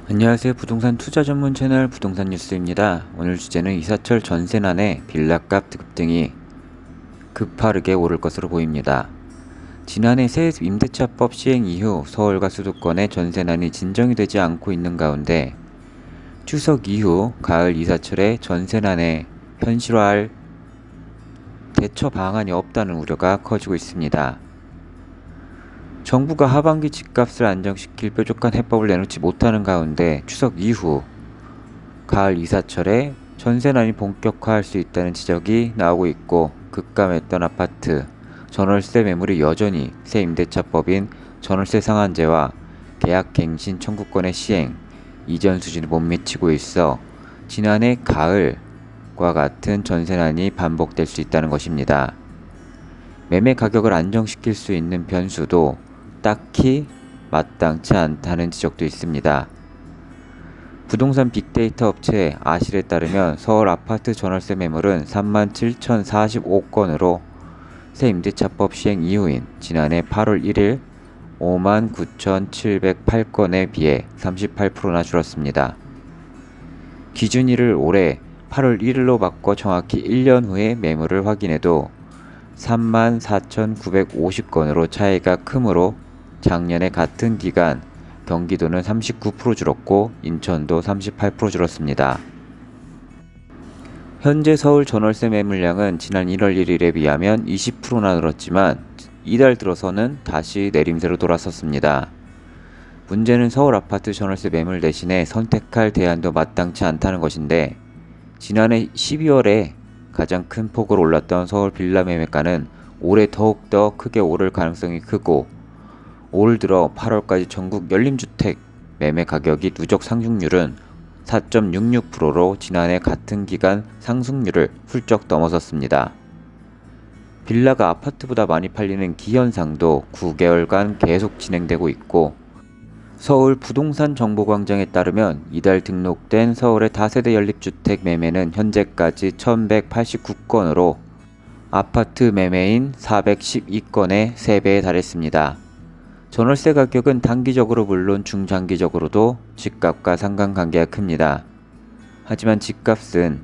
안녕하세요. 부동산 투자 전문 채널 부동산 뉴스입니다. 오늘 주제는 이사철 전세난에 빌라값 급등이 급하게 오를 것으로 보입니다. 지난해 새 임대차법 시행 이후 서울과 수도권의 전세난이 진정이 되지 않고 있는 가운데 추석 이후 가을 이사철에 전세난에 현실화할 대처 방안이 없다는 우려가 커지고 있습니다. 정부가 하반기 집값을 안정시킬 뾰족한 해법을 내놓지 못하는 가운데 추석 이후 가을 이사철에 전세난이 본격화할 수 있다는 지적이 나오고 있고, 급감했던 아파트, 전월세 매물이 여전히 새 임대차법인 전월세 상한제와 계약갱신 청구권의 시행, 이전 수준을 못 미치고 있어 지난해 가을과 같은 전세난이 반복될 수 있다는 것입니다. 매매 가격을 안정시킬 수 있는 변수도 딱히 마땅치 않다는 지적도 있습니다. 부동산 빅데이터 업체 아실에 따르면 서울 아파트 전월세 매물은 37,045건으로 새 임대차법 시행 이후인 지난해 8월 1일 59,708건에 비해 38%나 줄었습니다. 기준일을 올해 8월 1일로 바꿔 정확히 1년 후에 매물을 확인해도 34,950건으로 차이가 크므로 작년에 같은 기간 경기도는 39% 줄었고 인천도 38% 줄었습니다. 현재 서울 전월세 매물량은 지난 1월 1일에 비하면 20%나 늘었지만 이달 들어서는 다시 내림세로 돌아섰습니다. 문제는 서울 아파트 전월세 매물 대신에 선택할 대안도 마땅치 않다는 것인데, 지난해 12월에 가장 큰 폭으로 올랐던 서울 빌라 매매가는 올해 더욱더 크게 오를 가능성이 크고, 올 들어 8월까지 전국 연립주택 매매 가격이 누적 상승률은 4.66%로 지난해 같은 기간 상승률을 훌쩍 넘어섰습니다. 빌라가 아파트보다 많이 팔리는 기현상도 9개월간 계속 진행되고 있고, 서울 부동산 정보광장에 따르면 이달 등록된 서울의 다세대 연립주택 매매는 현재까지 1,189건으로 아파트 매매인 412건의 3배에 달했습니다. 전월세 가격은 단기적으로 물론 중장기적으로도 집값과 상관관계가 큽니다. 하지만 집값은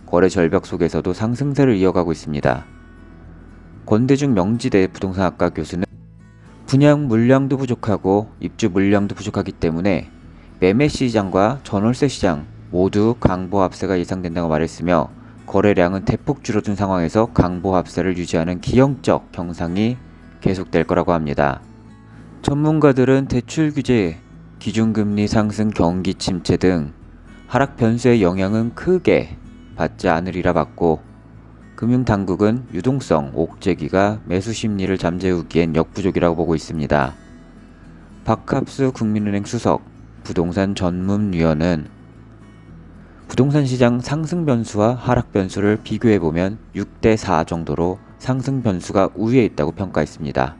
거래 절벽 속에서도 상승세를 이어가고 있습니다. 권대중 명지대 부동산학과 교수는 분양 물량도 부족하고 입주 물량도 부족하기 때문에 매매 시장과 전월세 시장 모두 강보합세가 예상된다고 말했으며, 거래량은 대폭 줄어든 상황에서 강보합세를 유지하는 기형적 경상이 계속될 거라고 합니다. 전문가들은 대출 규제, 기준금리 상승, 경기 침체 등 하락 변수의 영향은 크게 받지 않으리라 봤고, 금융당국은 유동성 옥죄기가 매수 심리를 잠재우기엔 역부족이라고 보고 있습니다. 박합수 국민은행 수석 부동산 전문위원은 부동산 시장 상승 변수와 하락 변수를 비교해보면 6대4 정도로 상승 변수가 우위에 있다고 평가했습니다.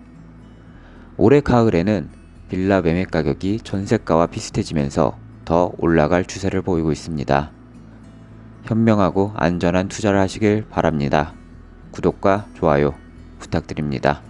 올해 가을에는 빌라 매매 가격이 전세가와 비슷해지면서 더 올라갈 추세를 보이고 있습니다. 현명하고 안전한 투자를 하시길 바랍니다. 구독과 좋아요 부탁드립니다.